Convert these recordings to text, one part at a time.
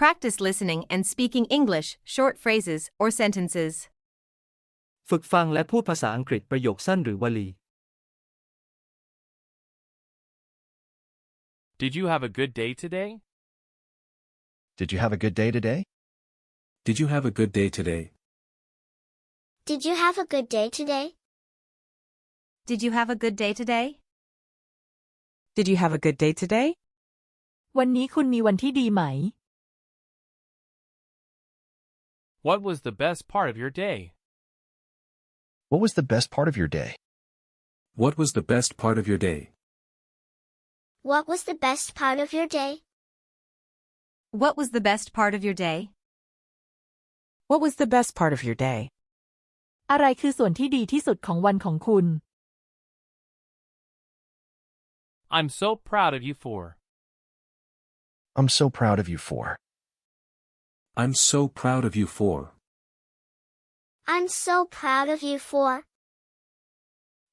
Practice listening and speaking English, short phrases or sentences. ฝึกฟังและพูดภาษาอังกฤษประโยคสั้นหรือวลี Did you have a good day today? Did you have a good day today? Did you have a good day today? Did you have a good day today? Did you have a good day today? Did you have a good day today? วันนี้คุณมีวันที่ดีไหม What was the best part of your day? What was the best part of your day? What was the best part of your day? What was the best part of your day? What was the best part of your day? What was the best part of your day? อะไรคือส่วนที่ดีที่สุดของวันของคุณ I'm so proud of you for. I'm so proud of you for. I'm so proud of you for. I'm so proud of you for.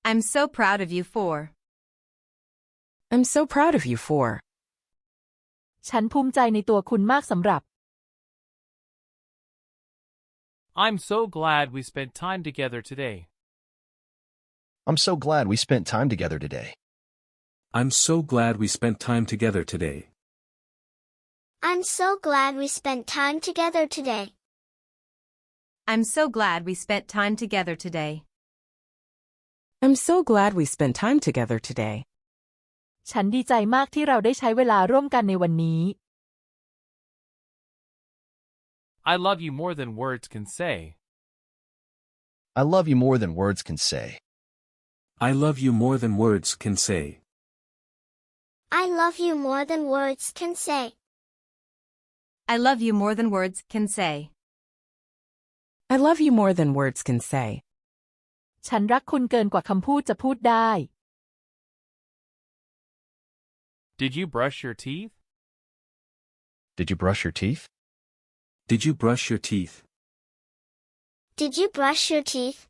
I'm so proud of you for. I'm so proud of you for. ฉันภูมิใจในตัวคุณมากสำหรับ I'm so glad we spent time together today. I'm so glad we spent time together today. I'm so glad we spent time together today. I'm so glad we spent time together today. I'm so glad we spent time together today. I'm so glad we spent time together today. ฉันดีใจมากที่เราได้ใช้เวลาร่วมกันในวันนี้ I love you more than words can say. I love you more than words can say. I love you more than words can say. I love you more than words can say. I love you more than words can say. I love you more than words can say. ฉันรักคุณเกินกว่าคำพูดจะพูดได้ Did you brush your teeth? Did you brush your teeth? Did you brush your teeth? Did you brush your teeth?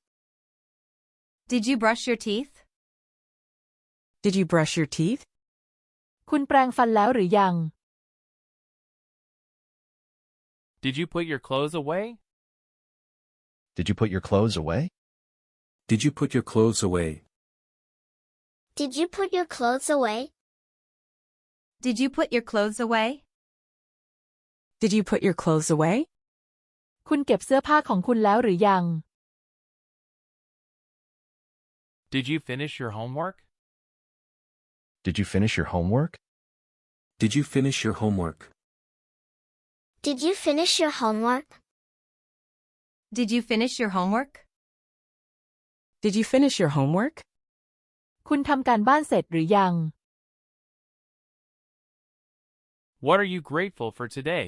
Did you brush your teeth? Did you brush your teeth? คุณแปรงฟันแล้วหรือยัง Did you put your clothes away? Did you put your clothes away? Did you put your clothes away? Did you put your clothes away? Did you put your clothes away? Did you put your clothes away? คุณเก็บเสื้อผ้าของคุณแล้วหรือยัง Did you finish your homework? Did you finish your homework? Did you finish your homework? Did you finish your homework? Did you finish your homework? Did you finish your homework? คุณทำการบ้านเสร็จหรือยัง What are you grateful for today?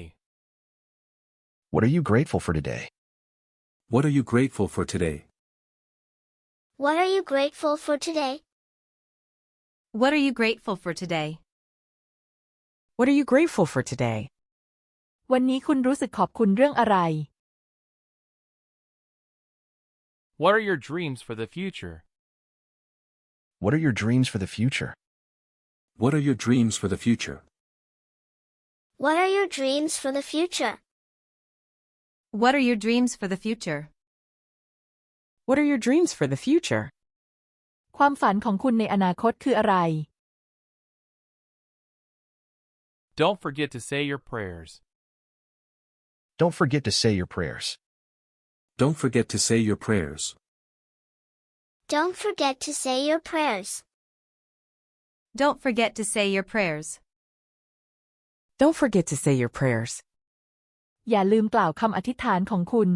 What are you grateful for today? What are you grateful for today? What are you grateful for today? What are you grateful for today? What are you grateful for today? วันนี้คุณรู้สึกขอบคุณเรื่องอะไร What are your dreams for the future? What are your dreams for the future? What are your dreams for the future? What are your dreams for the future? What are your dreams for the future? What are your dreams for the future? ความฝันของคุณในอนาคตคืออะไร Don't forget to say your prayers. Don't forget to say your prayers. Don't forget to say your prayers. Don't forget to say your prayers. Don't forget to say your prayers. Don't forget to say your prayers. อย่าลืมกล่าวคำอธิษฐานของคุณ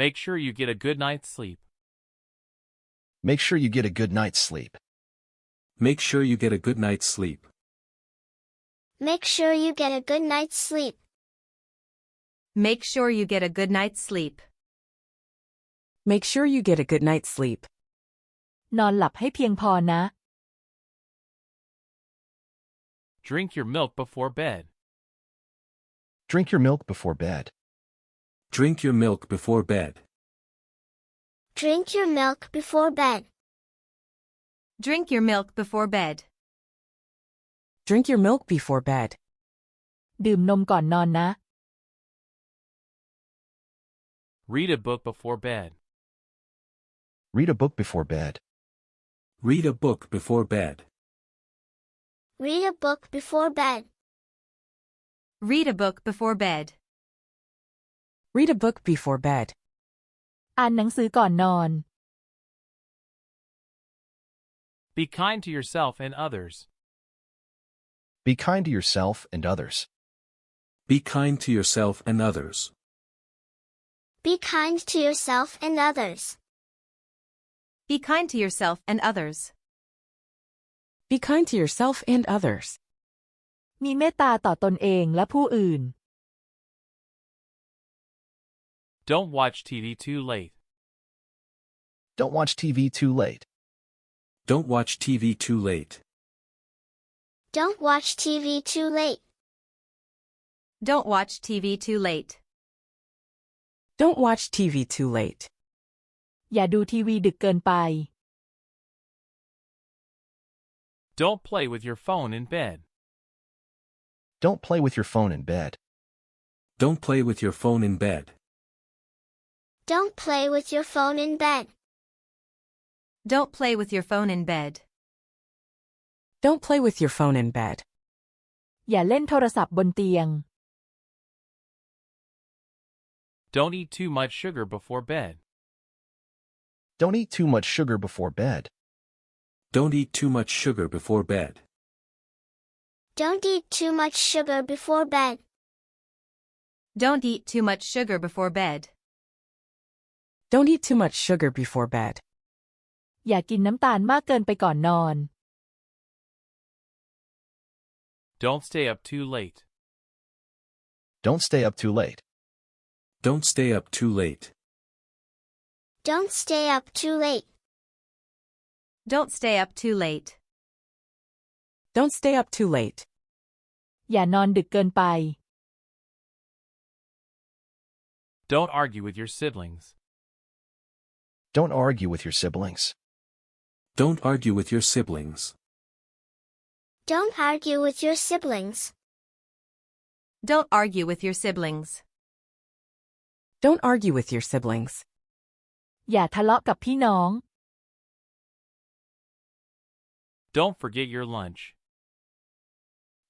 Make sure you get a good night's sleep. Make sure you get a good night's sleep. Make sure you get a good night's sleep. Make sure you get a good night's sleep. Make sure you get a good night's sleep. Make sure you get a good night's sleep. นอนหลับให้เพียงพอนะ Drink your milk before bed. Drink your milk before bed. Drink your milk before bed. Drink your milk before bed. Drink your milk before bed. Drink your milk before bed. ดื่มนมก่อนนอนนะ Read a book before bed. Read a book before bed. Read a book before bed. Read a book before bed. Read a book before bed. Read a book before bed. อ่านหนังสือก่อนนอน Be kind to yourself and others. Be kind to yourself and others. Be kind to yourself and others. Be kind to yourself and others. Be kind to yourself and others. Be kind to yourself and others. มีเมตตาต่อตนเองและผู้อื่น Don't watch TV too late. Don't watch TV too late. Don't watch TV too late. Don't watch TV too late. Don't watch TV too late. Don't watch TV too late. อย่าดูทีวีดึกเกินไป Don't play with your phone in bed. Don't play with your phone in bed. Don't play with your phone in bed. Don't play with your phone in bed. Don't play with your phone in bed. Don't play with your phone in bed. อย่าเล่นโทรศัพท์บนเตียง Don't eat too much sugar before bed. Don't eat too much sugar before bed. Don't eat too much sugar before bed. Don't eat too much sugar before bed. Don't eat too much sugar before bed. Don't eat too much sugar before bed. อย่ากินน้ำตาลมากเกินไปก่อนนอน Don't stay up too late. Don't stay up too late. Don't stay up too late. Don't stay up too late. Don't stay up too late. Don't stay up too late. อย่านอนดึกเกินไป Don't argue with your siblings. Don't argue with your siblings. Don't argue with your siblings. Don't argue with your siblings. Don't argue with your siblings. Don't argue with your siblings. อย่าทะเลาะกับพี่น้อง Don't forget your lunch.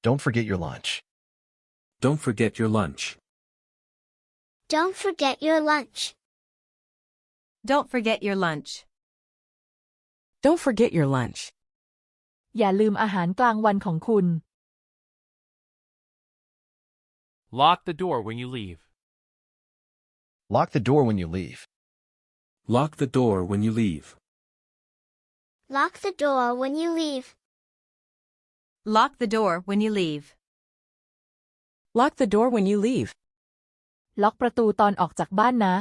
Don't forget your lunch. Don't forget your lunch. Don't forget your lunch. Don't forget your lunch. Don't forget your lunch. อย่าลืมอาหารกลางวันของคุณ Lock the door when you leave. Lock the door when you leave. Lock the door when you leave. Lock the door when you leave. Lock the door when you leave. Lock the door when you leave. ล็อกประตูตอนออกจากบ้านนะ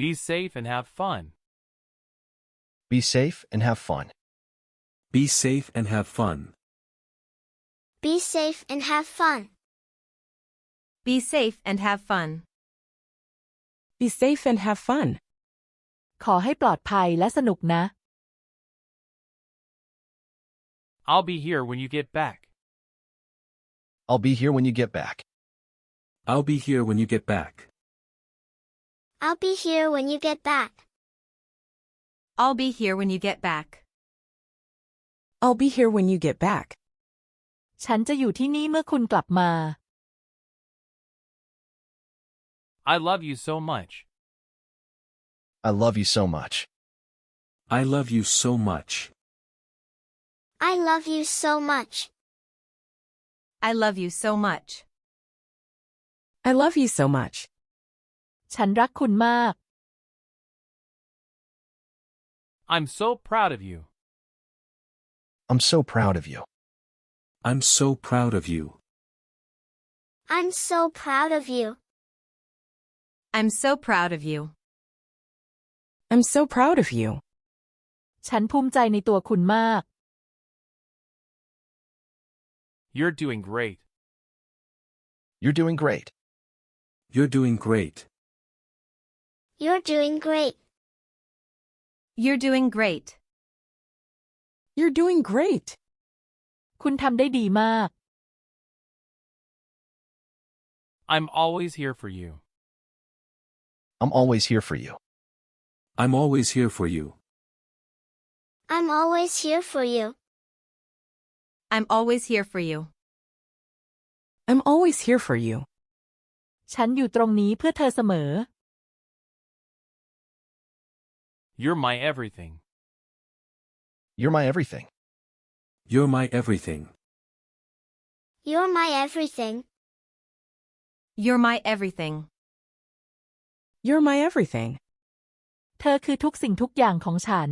Be safe and have fun. Be safe and have fun. Be safe and have fun. Be safe and have fun. Be safe and have fun. Be safe and have fun. ขอให้ปลอดภัยและสนุกนะ I'll be here when you get back. I'll be here when you get back. I'll be here when you get back. I'll be here when you get back. I'll be here when you get back. I'll be here when you get back. ฉันจะอยู่ที่นี่เมื่อคุณกลับมา I love you so much. I love you so much. I love you so much. I love you so much. I love you so much. I love you so much. ฉันรักคุณมาก I'm so proud of you. I'm so proud of you. I'm so proud of you. I'm so proud of you. I'm so proud of you. I'm so proud of you. ฉันภูมิใจในตัวคุณมาก You're doing great. You're doing great. You're doing great. You're doing great. You're doing great. You're doing great. คุณทำได้ดีมาก I'm always here for you. I'm always here for you. I'm always here for you. I'm always here for you. I'm always here for you. I'm always here for you. ฉันอยู่ตรงนี้เพื่อเธอเสมอ You're my everything. You're my everything. You're my everything. You're my everything. You're my everything. You're my everything. เธอคือทุกสิ่งทุกอย่างของฉัน